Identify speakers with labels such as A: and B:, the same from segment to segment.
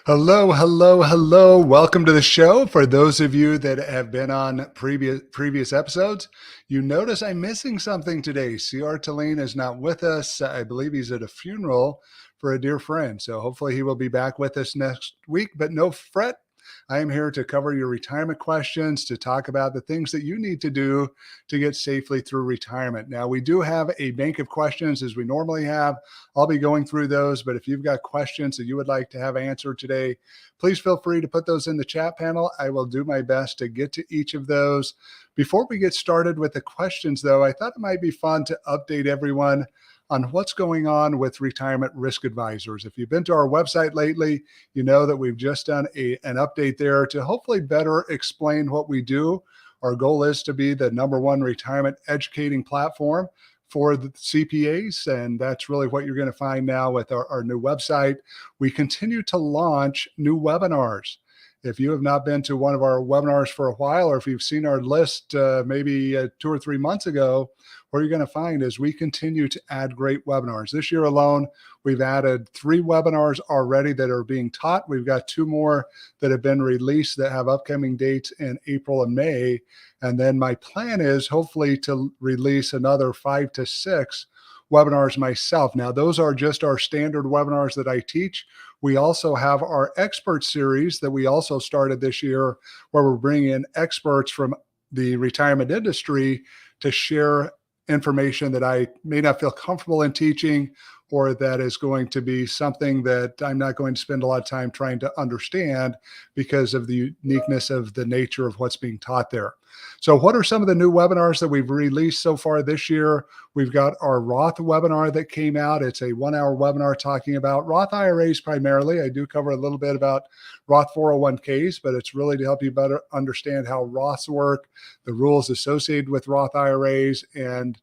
A: Hello, hello, hello. Welcome to the show. For those of you that have been on previous episodes, you notice I'm missing something today. C.R. Tallene is not with us. I believe he's at a funeral for a dear friend. So hopefully he will be back with us next week, but no fret. I am here to cover your retirement questions, to talk about the things that you need to do to get safely through retirement. Now, we do have a bank of questions as we normally have. I'll be going through those, but if you've got questions that you would like to have answered today, please feel free to put those in the chat panel. I will do my best to get to each of those. Before we get started with the questions, though, I thought it might be fun to update everyone on what's going on with retirement risk advisors. If you've been to our website lately, you know that we've just done an update there to hopefully better explain what we do. Our goal is to be the #1 retirement educating platform for the CPAs, and that's really what you're going to find now with our new website. We continue to launch new webinars. If you have not been to one of our webinars for a while, or if you've seen our list maybe 2 or 3 months ago, what you're going to find is we continue to add great webinars. This year alone, we've added 3 webinars already that are being taught. We've got 2 more that have been released that have upcoming dates in April and May. And then my plan is hopefully to release another 5 to 6 webinars myself. Now, those are just our standard webinars that I teach. We also have our expert series that we also started this year, where we're bringing in experts from the retirement industry to share information that I may not feel comfortable in teaching, or that is going to be something that I'm not going to spend a lot of time trying to understand because of the uniqueness of the nature of what's being taught there. So what are some of the new webinars that we've released so far this year? We've got our Roth webinar that came out. It's a 1-hour webinar talking about Roth IRAs primarily. I do cover a little bit about Roth 401ks, but it's really to help you better understand how Roths work, the rules associated with Roth IRAs, and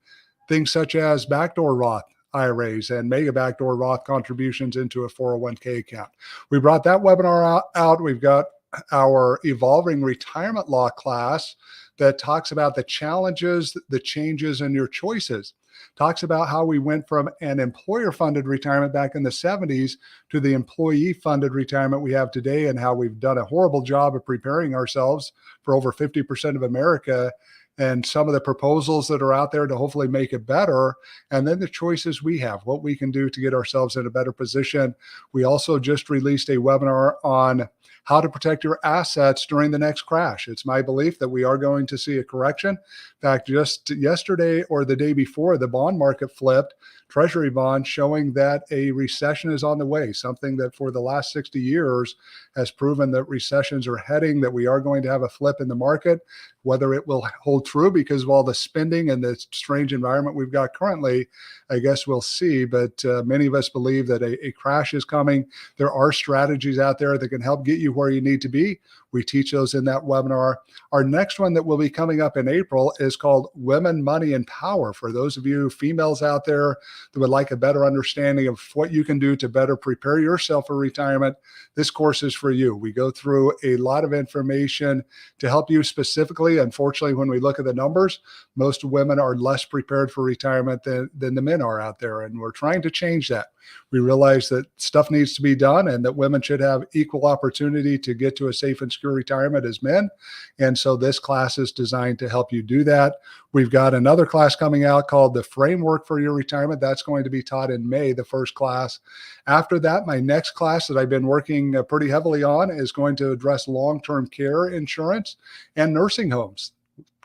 A: things such as backdoor Roth IRAs and mega backdoor Roth contributions into a 401k account. We brought that webinar out. We've got our evolving retirement law class that talks about the challenges, the changes, and your choices. Talks about how we went from an employer-funded retirement back in the 70s to the employee-funded retirement we have today, and how we've done a horrible job of preparing ourselves for over 50% of America, and some of the proposals that are out there to hopefully make it better, and then the choices we have, what we can do to get ourselves in a better position. We also just released a webinar on how to protect your assets during the next crash. It's my belief that we are going to see a correction. In fact, just yesterday or the day before, the bond market flipped, Treasury bonds showing that a recession is on the way, something that for the last 60 years has proven that recessions are heading, that we are going to have a flip in the market. Whether it will hold true because of all the spending and the strange environment we've got currently, I guess we'll see. But many of us believe that a crash is coming. There are strategies out there that can help get you where you need to be. We teach those in that webinar. Our next one that will be coming up in April is called Women, Money, and Power. For those of you females out there that would like a better understanding of what you can do to better prepare yourself for retirement, this course is for you. We go through a lot of information to help you specifically. Unfortunately, when we look at the numbers, most women are less prepared for retirement than the men are out there, and we're trying to change that. We realize that stuff needs to be done and that women should have equal opportunity to get to a safe and secure retirement as men. And so this class is designed to help you do that. We've got another class coming out called The Framework for Your Retirement. That's going to be taught in May, the first class. After that, my next class that I've been working pretty heavily on is going to address long-term care insurance and nursing homes.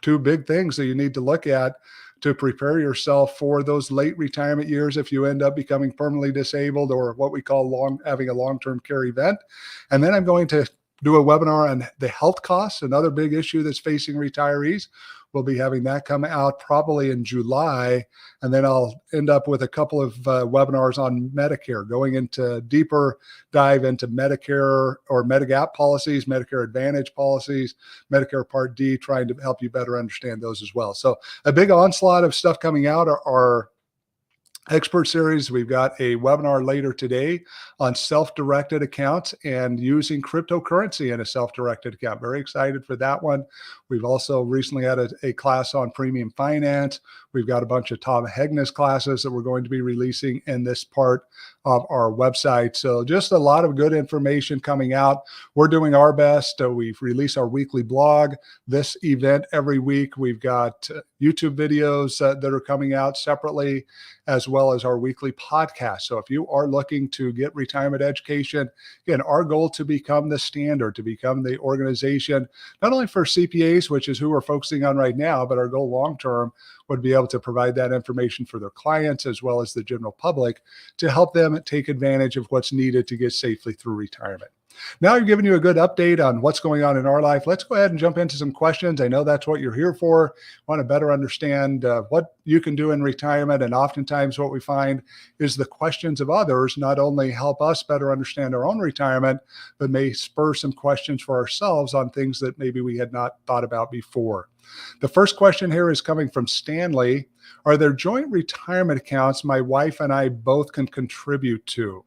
A: 2 big things that you need to look at to prepare yourself for those late retirement years if you end up becoming permanently disabled, or what we call having a long-term care event. And then I'm going to do a webinar on the health costs, another big issue that's facing retirees. We'll be having that come out probably in July. And then I'll end up with a couple of webinars on Medicare, going into deeper dive into Medicare or Medigap policies, Medicare Advantage policies, Medicare Part D, trying to help you better understand those as well. So a big onslaught of stuff coming out. Our expert series, we've got a webinar later today on self-directed accounts and using cryptocurrency in a self-directed account. Very excited for that one. We've also recently had a class on premium finance. We've got a bunch of Tom Hegnes classes that we're going to be releasing in this part of our website. So just a lot of good information coming out. We're doing our best. We've released our weekly blog, this event every week. We've got YouTube videos that are coming out separately, as well as our weekly podcast. So if you are looking to get retirement education, again, our goal to become the standard, to become the organization, not only for CPAs, which is who we're focusing on right now, but our goal long-term would be able to provide that information for their clients as well as the general public to help them take advantage of what's needed to get safely through retirement. Now I've given you a good update on what's going on in our life. Let's go ahead and jump into some questions. I know that's what you're here for. Want to better understand what you can do in retirement. And oftentimes what we find is the questions of others not only help us better understand our own retirement, but may spur some questions for ourselves on things that maybe we had not thought about before. The first question here is coming from Stanley. Are there joint retirement accounts my wife and I both can contribute to?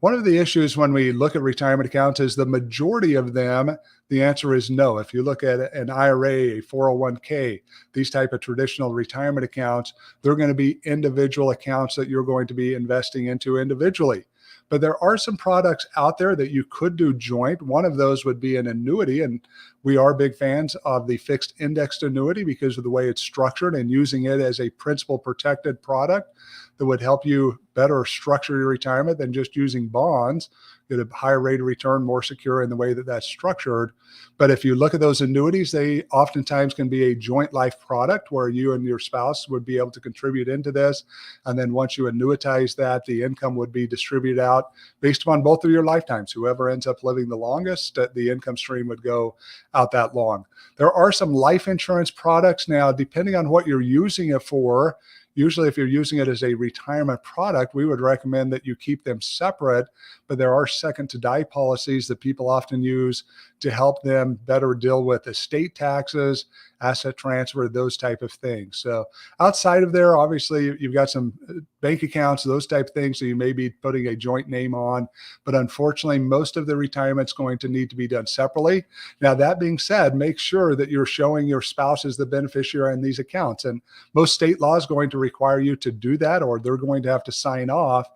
A: One of the issues when we look at retirement accounts is the majority of them, the answer is no. If you look at an IRA, a 401k, these type of traditional retirement accounts, they're going to be individual accounts that you're going to be investing into individually. But there are some products out there that you could do joint. One of those would be an annuity, and we are big fans of the fixed indexed annuity because of the way it's structured and using it as a principal protected product that would help you better structure your retirement than just using bonds. Get a higher rate of return, more secure in the way that that's structured. But if you look at those annuities, they oftentimes can be a joint life product where you and your spouse would be able to contribute into this. And then once you annuitize that, the income would be distributed out based upon both of your lifetimes. Whoever ends up living the longest, the income stream would go out that long. There are some life insurance products now, depending on what you're using it for. Usually, if you're using it as a retirement product, we would recommend that you keep them separate, but there are second to die policies that people often use to help them better deal with estate taxes, asset transfer, those type of things. So outside of there, obviously, you've got some bank accounts, those type of things, so you may be putting a joint name on, but unfortunately, most of the retirement's going to need to be done separately. Now, that being said, make sure that you're showing your spouse as the beneficiary in these accounts, and most state law is going to require you to do that, or they're going to have to sign off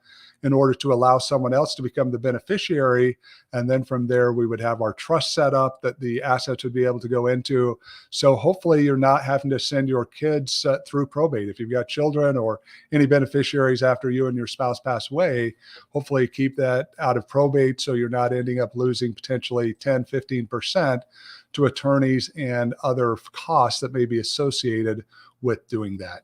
A: in order to allow someone else to become the beneficiary. And then from there, we would have our trust set up that the assets would be able to go into. So hopefully you're not having to send your kids through probate. If you've got children or any beneficiaries after you and your spouse pass away, hopefully keep that out of probate so you're not ending up losing potentially 10, 15% to attorneys and other costs that may be associated with doing that.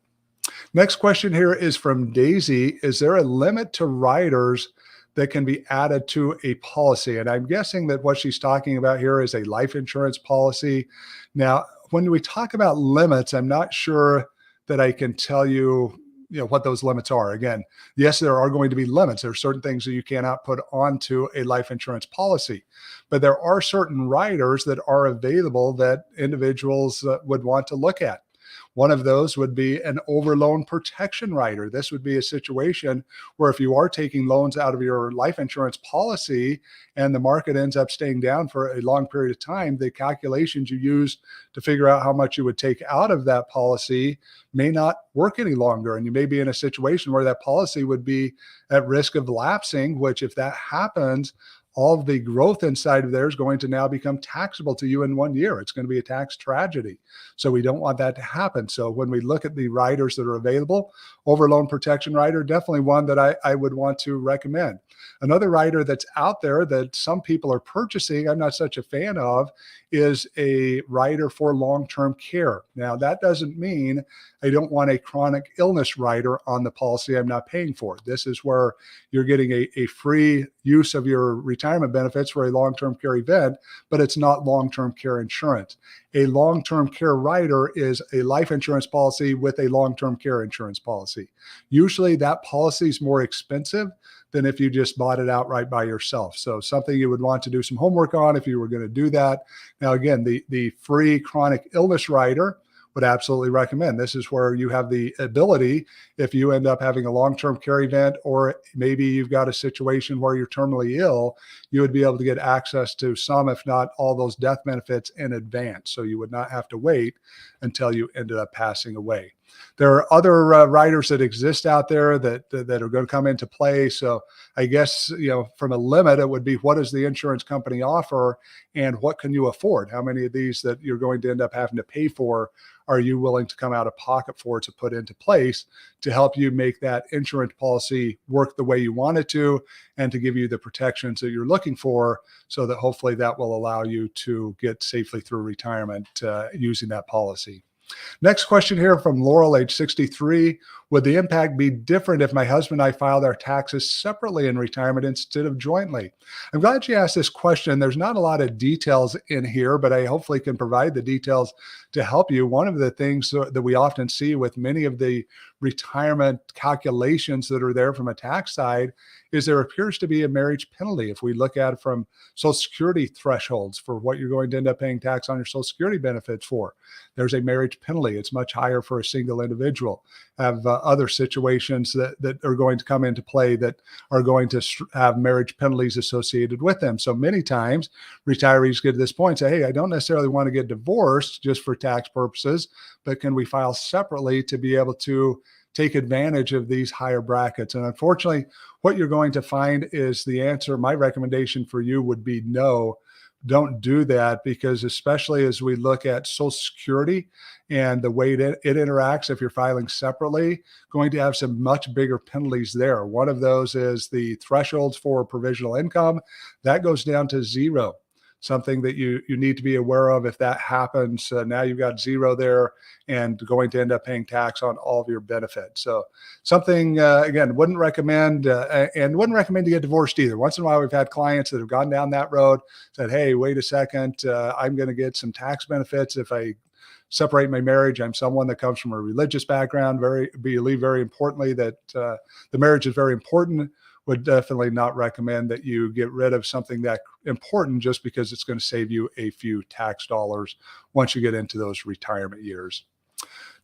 A: Next question here is from Daisy. Is there a limit to riders that can be added to a policy? And I'm guessing that what she's talking about here is a life insurance policy. Now, when we talk about limits, I'm not sure that I can tell you, what those limits are. Again, yes, there are going to be limits. There are certain things that you cannot put onto a life insurance policy, but there are certain riders that are available that individuals would want to look at. One of those would be an overloan protection rider. This would be a situation where if you are taking loans out of your life insurance policy and the market ends up staying down for a long period of time, the calculations you use to figure out how much you would take out of that policy may not work any longer. And you may be in a situation where that policy would be at risk of lapsing, which if that happens, all of the growth inside of there is going to now become taxable to you in 1 year. It's going to be a tax tragedy. So we don't want that to happen. So when we look at the riders that are available, overloan protection rider, definitely one that I would want to recommend. Another rider that's out there that some people are purchasing, I'm not such a fan of, is a rider for long-term care. Now, that doesn't mean I don't want a chronic illness rider on the policy I'm not paying for. This is where you're getting a free use of your retirement benefits for a long-term care event, but it's not long-term care insurance. A long-term care rider is a life insurance policy with a long-term care insurance policy. Usually that policy is more expensive than if you just bought it outright by yourself. So something you would want to do some homework on if you were going to do that. Now, again, the free chronic illness rider would absolutely recommend. This is where you have the ability, if you end up having a long-term care event, or maybe you've got a situation where you're terminally ill, you would be able to get access to some, if not all those death benefits in advance. So you would not have to wait until you ended up passing away. There are other riders that exist out there that are going to come into play. So I guess, from a limit, it would be, what does the insurance company offer and what can you afford? How many of these that you're going to end up having to pay for are you willing to come out of pocket for to put into place to help you make that insurance policy work the way you want it to and to give you the protections that you're looking for, so that hopefully that will allow you to get safely through retirement using that policy. Next question here from Laurel, age 63. Would the impact be different if my husband and I filed our taxes separately in retirement instead of jointly? I'm glad you asked this question. There's not a lot of details in here, but I hopefully can provide the details to help you. One of the things that we often see with many of the retirement calculations that are there from a tax side is there appears to be a marriage penalty. If we look at it from Social Security thresholds for what you're going to end up paying tax on your Social Security benefits for, there's a marriage penalty. It's much higher for a single individual. Have other situations that are going to come into play that are going to have marriage penalties associated with them. So many times retirees get to this point and say, hey, I don't necessarily want to get divorced just for tax purposes, but can we file separately to be able to take advantage of these higher brackets? And unfortunately, what you're going to find is the answer. My recommendation for you would be no. Don't do that, because especially as we look at Social Security and the way it interacts, if you're filing separately, going to have some much bigger penalties there. One of those is the thresholds for provisional income. That goes down to zero. Something that you need to be aware of. If that happens, now you've got zero there and going to end up paying tax on all of your benefits. So something, again, wouldn't recommend and wouldn't recommend to get divorced either. Once in a while, we've had clients that have gone down that road, said, hey, wait a second, I'm going to get some tax benefits if I separate my marriage. I'm someone that comes from a religious background, believe very importantly that the marriage is very important. Would definitely not recommend that you get rid of something that important just because it's going to save you a few tax dollars once you get into those retirement years.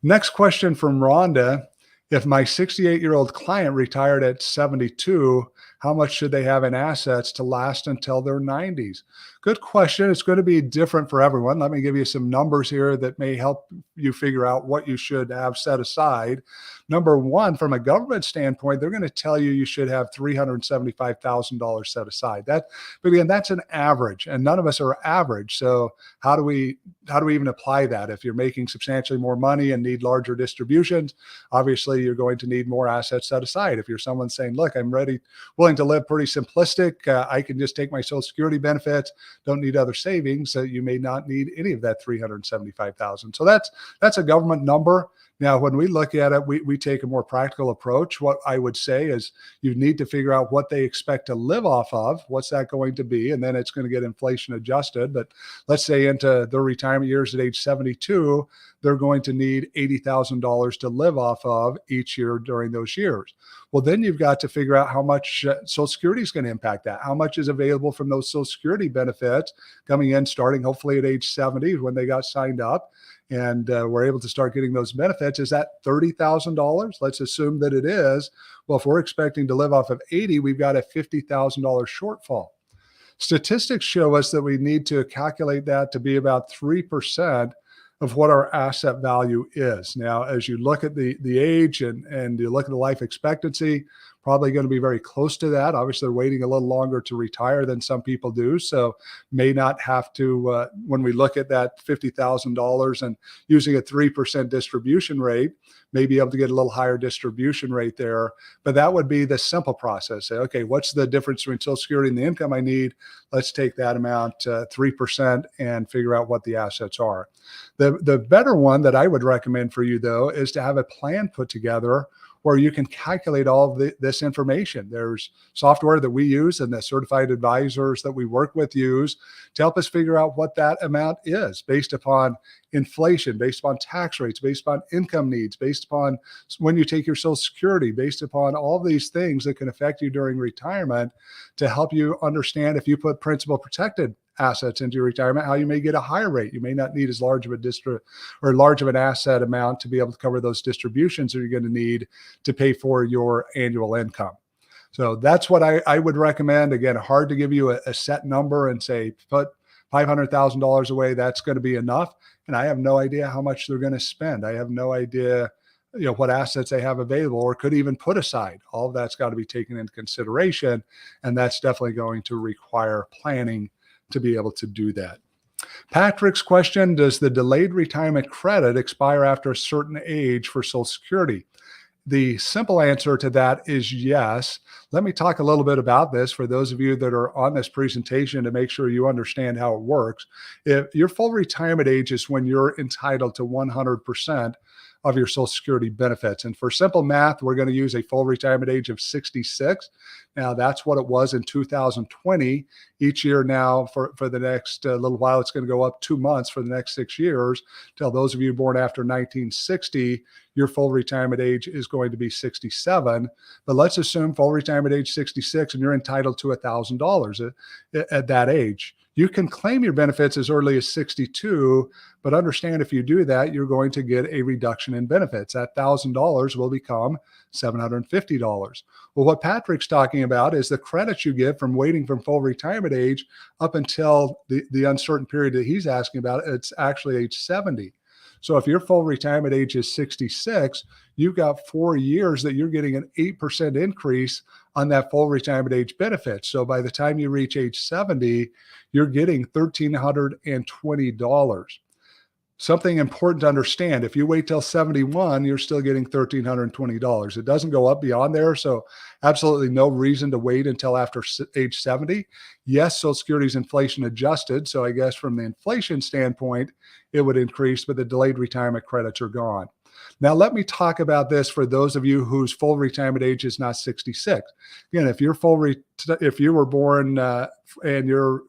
A: Next question from Rhonda. If my 68-year-old client retired at 72, how much should they have in assets to last until their 90s? Good question. It's going to be different for everyone. Let me give you some numbers here that may help you figure out what you should have set aside. Number one, from a government standpoint, they're going to tell you should have $375,000 set aside. But again, that's an average, and none of us are average. So how do we even apply that? If you're making substantially more money and need larger distributions, obviously you're going to need more assets set aside. If you're someone saying, look, I'm willing to live pretty simplistic, I can just take my Social Security benefits, don't need other savings, you may not need any of that $375,000. So that's a government number. Now, when we look at it, we take a more practical approach. What I would say is you need to figure out what they expect to live off of. What's that going to be? And then it's going to get inflation adjusted. But let's say into their retirement years at age 72, they're going to need $80,000 to live off of each year during those years. Well, then you've got to figure out how much Social Security is going to impact that. How much is available from those Social Security benefits coming in, starting hopefully at age 70 when they got signed up and we're able to start getting those benefits. Is that $30,000? Let's assume that it is. Well, if we're expecting to live off of 80, we've got a $50,000 shortfall. Statistics show us that we need to calculate that to be about 3% of what our asset value is. Now, as you look at the age and you look at the life expectancy, probably going to be very close to that. Obviously, they're waiting a little longer to retire than some people do. So may not have to, when we look at that $50,000 and using a 3% distribution rate, may be able to get a little higher distribution rate there. But that would be the simple process. Say, okay, what's the difference between Social Security and the income I need? Let's take that amount, 3%, and figure out what the assets are. The better one that I would recommend for you, though, is to have a plan put together where you can calculate all of this information. There's software that we use and the certified advisors that we work with use to help us figure out what that amount is based upon inflation, based upon tax rates, based upon income needs, based upon when you take your Social Security, based upon all these things that can affect you during retirement to help you understand if you put principal protected assets into your retirement, how you may get a higher rate. You may not need as large of an asset amount to be able to cover those distributions that you're going to need to pay for your annual income. So that's what I would recommend. Again, hard to give you a set number and say, put $500,000 away, that's going to be enough. And I have no idea how much they're going to spend. I have no idea what assets they have available or could even put aside. All of that's got to be taken into consideration, and that's definitely going to require planning to be able to do that. Patrick's question: does the delayed retirement credit expire after a certain age for Social Security? The simple answer to that is yes. Let me talk a little bit about this for those of you that are on this presentation to make sure you understand how it works. If your full retirement age is when you're entitled to 100% of your Social Security benefits. And for simple math, we're going to use a full retirement age of 66. Now, that's what it was in 2020. Each year now, for the next little while, it's going to go up 2 months for the next 6 years. Till those of you born after 1960, your full retirement age is going to be 67. But let's assume full retirement age 66 and you're entitled to $1,000 at that age. You can claim your benefits as early as 62, but understand if you do that, you're going to get a reduction in benefits. That $1,000 will become $750. Well, what Patrick's talking about is the credits you get from waiting from full retirement age up until the uncertain period that he's asking about. It's actually age 70. So if your full retirement age is 66, you've got 4 years that you're getting an 8% increase on that full retirement age benefit. So by the time you reach age 70, you're getting $1,320. Something important to understand: if you wait till 71, you're still getting $1,320. It doesn't go up beyond there. So absolutely no reason to wait until after age 70. Yes, Social Security is inflation adjusted. So I guess from the inflation standpoint, it would increase, but the delayed retirement credits are gone. Now, let me talk about this for those of you whose full retirement age is not 66. Again, if you're if you were born and you're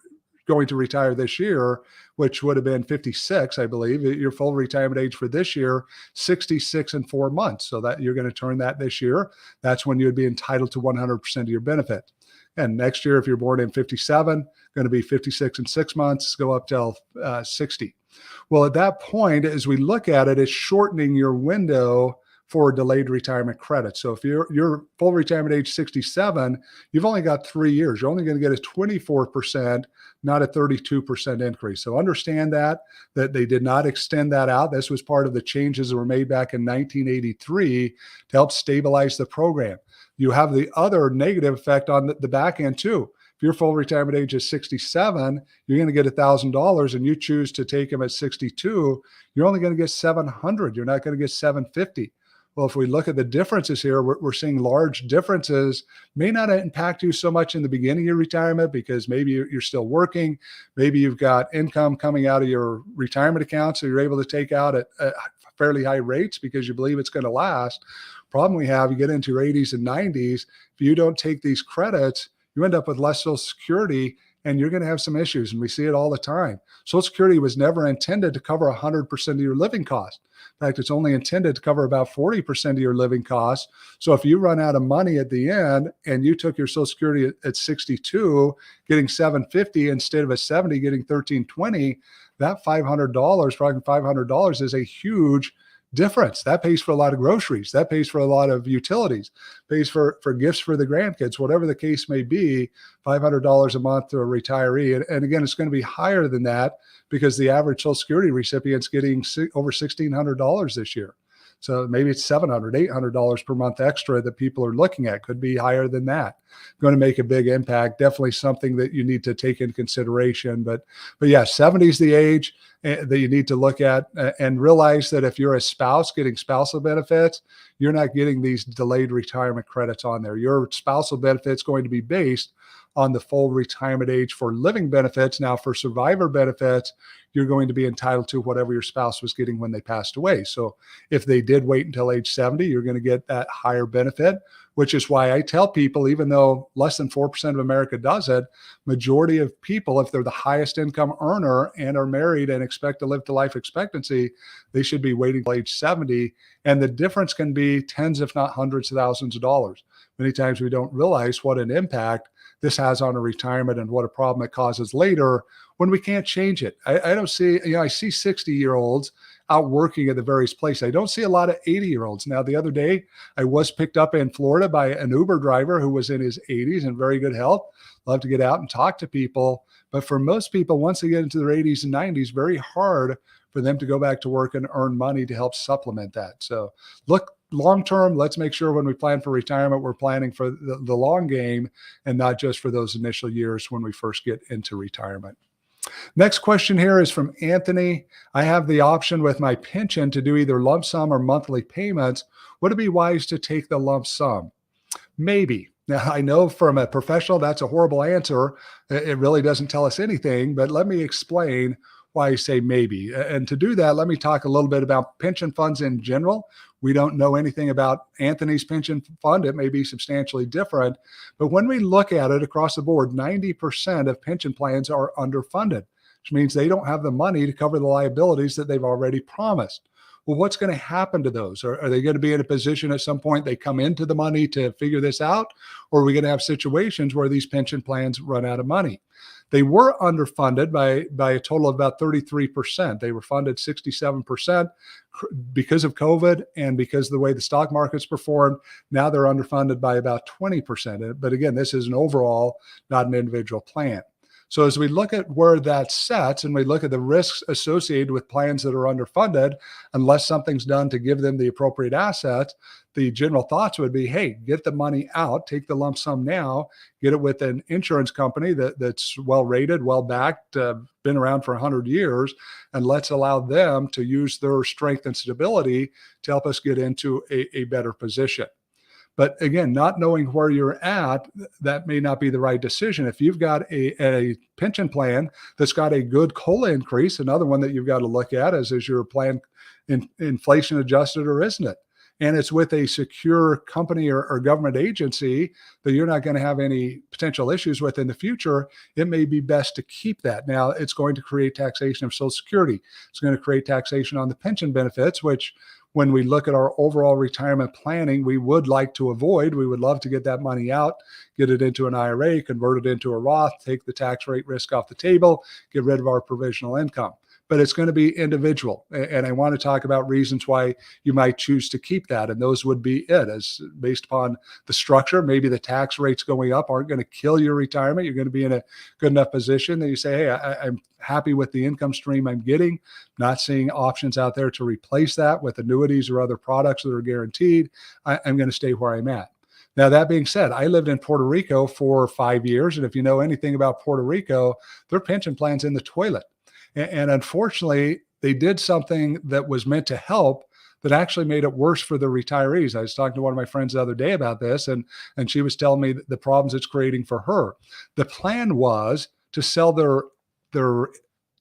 A: going to retire this year, which would have been 56, I believe, your full retirement age for this year, 66 and 4 months. So that you're going to turn that this year. That's when you'd be entitled to 100% of your benefit. And next year, if you're born in 57, going to be 56 and 6 months, go up till 60. Well, at that point, as we look at it, it's shortening your window for delayed retirement credit. So if you're full retirement age 67, you've only got 3 years. You're only going to get a 24%, not a 32% increase. So understand that they did not extend that out. This was part of the changes that were made back in 1983 to help stabilize the program. You have the other negative effect on the back end too. If your full retirement age is 67, you're going to get $1,000 and you choose to take them at 62, you're only going to get $700. You're not going to get $750. Well, if we look at the differences here, we're seeing large differences. May not impact you so much in the beginning of your retirement because maybe you're still working. Maybe you've got income coming out of your retirement account, so you're able to take out at fairly high rates because you believe it's going to last. Problem we have, you get into your 80s and 90s, if you don't take these credits, you end up with less Social Security and you're going to have some issues. And we see it all the time. Social Security was never intended to cover 100% of your living costs. In fact, it's only intended to cover about 40% of your living costs. So if you run out of money at the end and you took your Social Security at 62, getting $750 instead of a 70, getting $1,320, that $500, probably $500 is a huge difference. That pays for a lot of groceries. That pays for a lot of utilities, pays for gifts for the grandkids, whatever the case may be. $500 a month to a retiree. And again, it's going to be higher than that because the average Social Security recipient's getting over $1,600 this year. So maybe it's $700, $800 per month extra that people are looking at. Could be higher than that. Going to make a big impact. Definitely something that you need to take into consideration. But yeah, 70 is the age that you need to look at and realize that if you're a spouse getting spousal benefits, you're not getting these delayed retirement credits on there. Your spousal benefits going to be based on the full retirement age for living benefits. Now, for survivor benefits, you're going to be entitled to whatever your spouse was getting when they passed away. So if they did wait until age 70, you're going to get that higher benefit, which is why I tell people, even though less than 4% of America does it, majority of people, if they're the highest income earner and are married and expect to live to life expectancy, they should be waiting till age 70. And the difference can be tens, if not hundreds of thousands of dollars. Many times we don't realize what an impact this has on a retirement and what a problem it causes later when we can't change it. I don't see, I see 60-year-olds out working at the various places. I don't see a lot of 80-year-olds. Now, the other day, I was picked up in Florida by an Uber driver who was in his 80s and very good health. Love to get out and talk to people. But for most people, once they get into their 80s and 90s, very hard for them to go back to work and earn money to help supplement that. So look long term. Let's make sure when we plan for retirement, we're planning for the long game and not just for those initial years when we first get into retirement. Next question here is from Anthony. I have the option with my pension to do either lump sum or monthly payments. Would it be wise to take the lump sum? Maybe. Now, I know from a professional, that's a horrible answer. It really doesn't tell us anything, but let me explain why I say maybe. And to do that, let me talk a little bit about pension funds in general. We don't know anything about Anthony's pension fund. It may be substantially different. But when we look at it across the board, 90% of pension plans are underfunded, which means they don't have the money to cover the liabilities that they've already promised. Well, what's going to happen to those? Are they going to be in a position at some point they come into the money to figure this out? Or are we going to have situations where these pension plans run out of money? They were underfunded by a total of about 33%. They were funded 67% because of COVID and because of the way the stock markets performed. Now they're underfunded by about 20%. But again, this is an overall, not an individual plan. So as we look at where that sets and we look at the risks associated with plans that are underfunded, unless something's done to give them the appropriate assets, the general thoughts would be, hey, get the money out, take the lump sum now, get it with an insurance company that's well rated, well backed, been around for 100 years, and let's allow them to use their strength and stability to help us get into a better position. But again, not knowing where you're at, that may not be the right decision. If you've got a pension plan that's got a good COLA increase, another one that you've got to look at is your plan inflation adjusted or isn't it? And it's with a secure company or government agency that you're not going to have any potential issues with in the future, it may be best to keep that. Now, it's going to create taxation of Social Security. It's going to create taxation on the pension benefits, which when we look at our overall retirement planning, we would like to avoid. We would love to get that money out, get it into an IRA, convert it into a Roth, take the tax rate risk off the table, get rid of our provisional income. But it's going to be individual. And I want to talk about reasons why you might choose to keep that. And those would be it, as based upon the structure. Maybe the tax rates going up aren't going to kill your retirement. You're going to be in a good enough position that you say, hey, I'm happy with the income stream I'm getting, not seeing options out there to replace that with annuities or other products that are guaranteed. I'm going to stay where I'm at. Now, that being said, I lived in Puerto Rico for 5 years. And if you know anything about Puerto Rico, their pension plan's in the toilet. And unfortunately, they did something that was meant to help that actually made it worse for the retirees. I was talking to one of my friends the other day about this, and she was telling me the problems it's creating for her. The plan was to sell their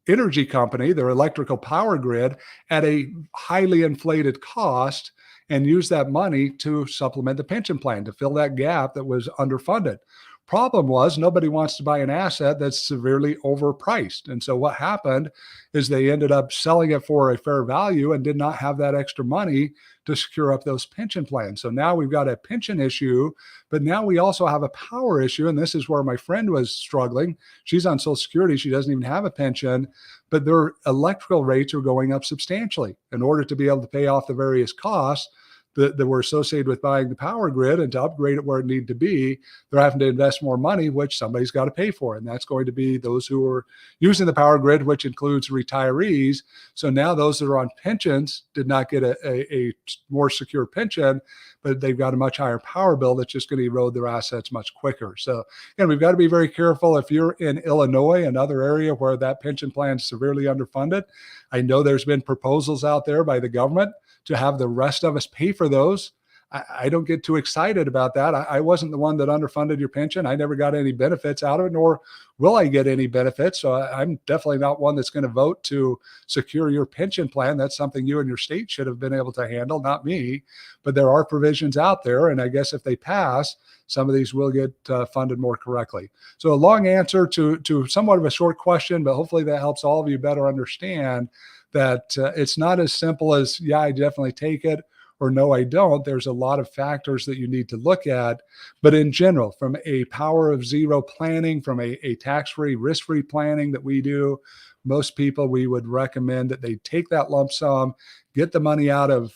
A: energy company, their electrical power grid, at a highly inflated cost and use that money to supplement the pension plan, to fill that gap that was underfunded. Problem was nobody wants to buy an asset that's severely overpriced. And so what happened is they ended up selling it for a fair value and did not have that extra money to secure up those pension plans. So now we've got a pension issue, but now we also have a power issue. And this is where my friend was struggling. She's on Social Security. She doesn't even have a pension, but their electrical rates are going up substantially. In order to be able to pay off the various costs that were associated with buying the power grid and to upgrade it where it needed to be, they're having to invest more money, which somebody's got to pay for. And that's going to be those who are using the power grid, which includes retirees. So now those that are on pensions did not get a more secure pension, but they've got a much higher power bill that's just going to erode their assets much quicker. So again, we've got to be very careful. If you're in Illinois, another area where that pension plan is severely underfunded, I know there's been proposals out there by the government to have the rest of us pay for those. I don't get too excited about that. I wasn't the one that underfunded your pension. I never got any benefits out of it, nor will I get any benefits. So I'm definitely not one that's going to vote to secure your pension plan. That's something you and your state should have been able to handle, not me. But there are provisions out there. And I guess if they pass, some of these will get funded more correctly. So a long answer to somewhat of a short question, but hopefully that helps all of you better understand that it's not as simple as, yeah, I definitely take it, or no, I don't. There's a lot of factors that you need to look at. But in general, from a power of zero planning, from a tax-free, risk-free planning that we do, most people, we would recommend that they take that lump sum, get the money out of,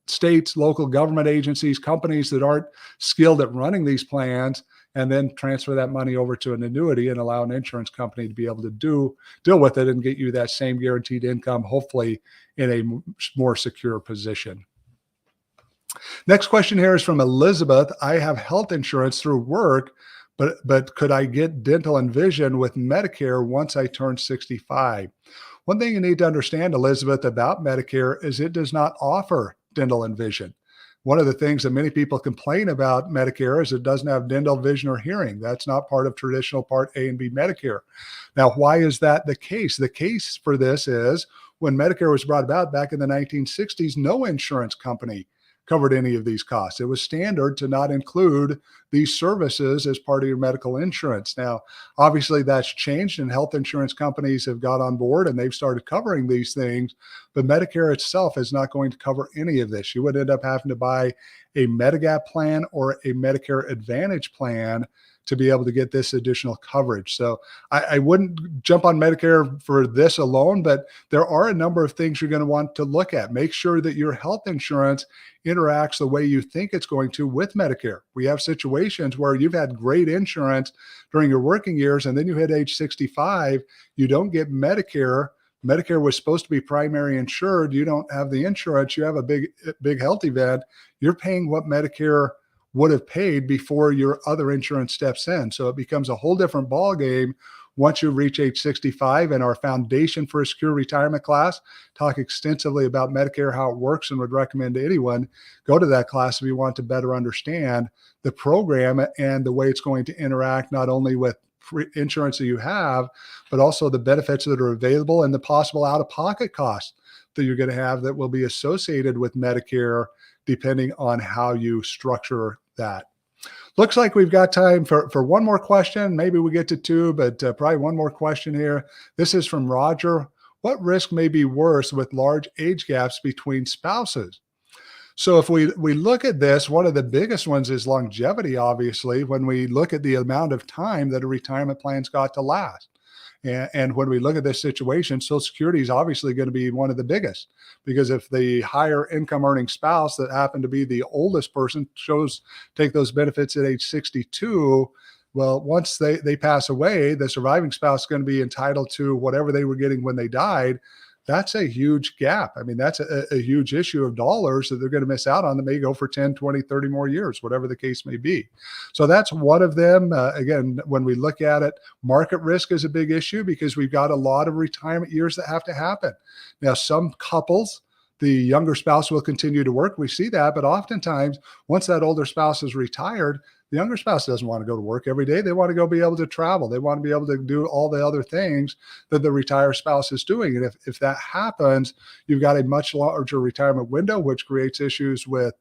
A: states, local government agencies, companies that aren't skilled at running these plans, and then transfer that money over to an annuity and allow an insurance company to be able to deal with it and get you that same guaranteed income, hopefully in a more secure position. Next question here is from Elizabeth. I have health insurance through work, but could I get dental and vision with Medicare once I turn 65? One thing you need to understand, Elizabeth, about Medicare is it does not offer dental and vision. One of the things that many people complain about Medicare is it doesn't have dental, vision, or hearing. That's not part of traditional Part A and B Medicare. Now, why is that the case? The case for this is when Medicare was brought about back in the 1960s, no insurance company covered any of these costs. It was standard to not include these services as part of your medical insurance. Now, obviously that's changed and health insurance companies have got on board and they've started covering these things, but Medicare itself is not going to cover any of this. You would end up having to buy a Medigap plan or a Medicare Advantage plan to be able to get this additional coverage. So I wouldn't jump on Medicare for this alone, but there are a number of things you're going to want to look at. Make sure that your health insurance interacts the way you think it's going to with Medicare. We have situations where you've had great insurance during your working years, and then you hit age 65, you don't get Medicare. Medicare was supposed to be primary insured. You don't have the insurance. You have a big health event. You're paying what Medicare would have paid before your other insurance steps in. So it becomes a whole different ball game once you reach age 65. And our Foundation for a Secure Retirement class talk extensively about Medicare, how it works, and would recommend to anyone go to that class if you want to better understand the program and the way it's going to interact not only with insurance that you have, but also the benefits that are available and the possible out-of-pocket costs that you're going to have that will be associated with Medicare, depending on how you structure that. Looks like we've got time for one more question. Maybe we get to two, but probably one more question here. This is from Roger. What risk may be worse with large age gaps between spouses? So if we look at this, one of the biggest ones is longevity, obviously, when we look at the amount of time that a retirement plan's got to last. And when we look at this situation, Social Security is obviously going to be one of the biggest, because if the higher income earning spouse that happened to be the oldest person take those benefits at age 62, well, once they pass away, the surviving spouse is going to be entitled to whatever they were getting when they died. That's a huge gap. I mean, that's a huge issue of dollars that they're going to miss out on that may go for 10, 20, 30 more years, whatever the case may be. So that's one of them. Again, when we look at it, market risk is a big issue because we've got a lot of retirement years that have to happen. Now, some couples, the younger spouse will continue to work. We see that, but oftentimes once that older spouse is retired, the younger spouse doesn't want to go to work every day. They want to be able to travel. They want to be able to do all the other things that the retired spouse is doing. And if that happens, you've got a much larger retirement window, which creates issues with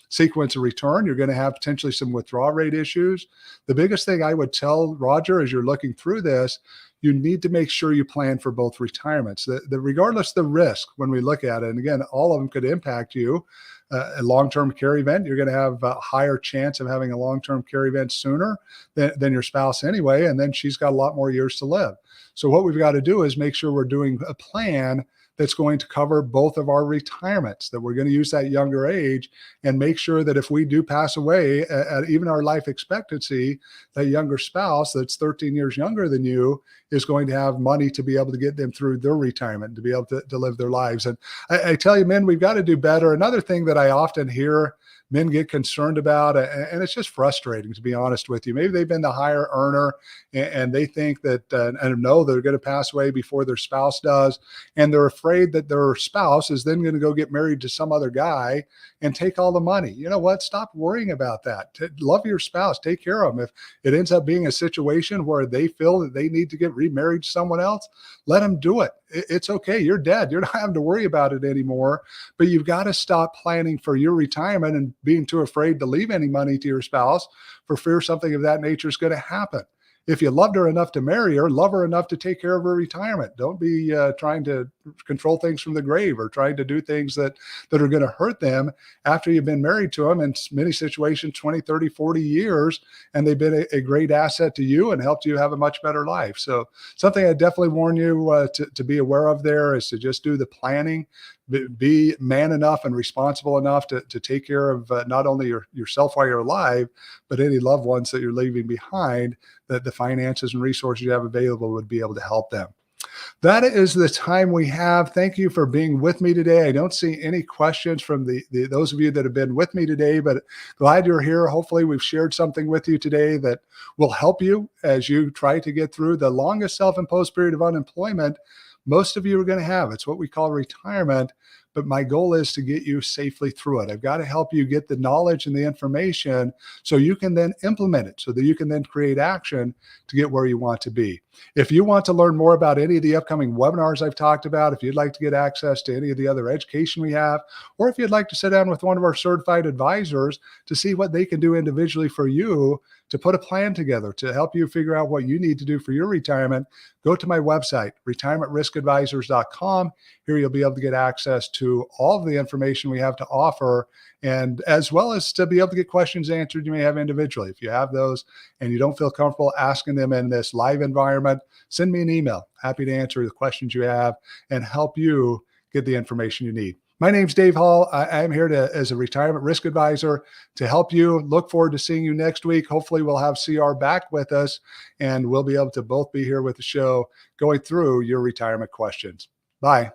A: sequence of return. You're going to have potentially some withdrawal rate issues. The biggest thing I would tell Roger as you're looking through this, you need to make sure you plan for both retirements. Regardless of the risk, when we look at it, and again, all of them could impact you. A long-term care event, you're going to have a higher chance of having a long-term care event sooner than your spouse anyway, and then she's got a lot more years to live. So what we've got to do is make sure we're doing a plan that's going to cover both of our retirements, that we're going to use that younger age and make sure that if we do pass away at even our life expectancy, that younger spouse that's 13 years younger than you is going to have money to be able to get them through their retirement, to be able to live their lives. And I tell you, men, we've got to do better. Another thing that I often hear men get concerned about, and it's just frustrating, to be honest with you. Maybe they've been the higher earner and they think that, and know they're going to pass away before their spouse does. And they're afraid that their spouse is then going to go get married to some other guy and take all the money. You know what? Stop worrying about that. Love your spouse. Take care of them. If it ends up being a situation where they feel that they need to get remarried to someone else, let them do it. It's okay. You're dead. You're not having to worry about it anymore. But you've got to stop planning for your retirement and being too afraid to leave any money to your spouse for fear something of that nature is going to happen. If you loved her enough to marry her, love her enough to take care of her retirement. Don't be trying to control things from the grave or trying to do things that are going to hurt them after you've been married to them in many situations 20, 30, 40 years, and they've been a great asset to you and helped you have a much better life. So something I definitely warn you to be aware of there is to just do the planning. be man enough and responsible enough to take care of not only yourself while you're alive, but any loved ones that you're leaving behind, that the finances and resources you have available would be able to help them. That is the time we have. Thank you for being with me today. I don't see any questions from those of you that have been with me today, but glad you're here. Hopefully we've shared something with you today that will help you as you try to get through the longest self-imposed period of unemployment most of you are going to have. It's what we call retirement. But my goal is to get you safely through it. I've got to help you get the knowledge and the information so you can then implement it, so that you can then create action to get where you want to be. If you want to learn more about any of the upcoming webinars I've talked about, if you'd like to get access to any of the other education we have, or if you'd like to sit down with one of our certified advisors to see what they can do individually for you to put a plan together to help you figure out what you need to do for your retirement, go to my website, retirementriskadvisors.com. Here you'll be able to get access to all of the information we have to offer, and as well as to be able to get questions answered you may have individually. If you have those and you don't feel comfortable asking them in this live environment, send me an email. Happy to answer the questions you have and help you get the information you need. My name's Dave Hall. I am here as a retirement risk advisor to help you. Look forward to seeing you next week. Hopefully we'll have CR back with us and we'll be able to both be here with the show going through your retirement questions. Bye.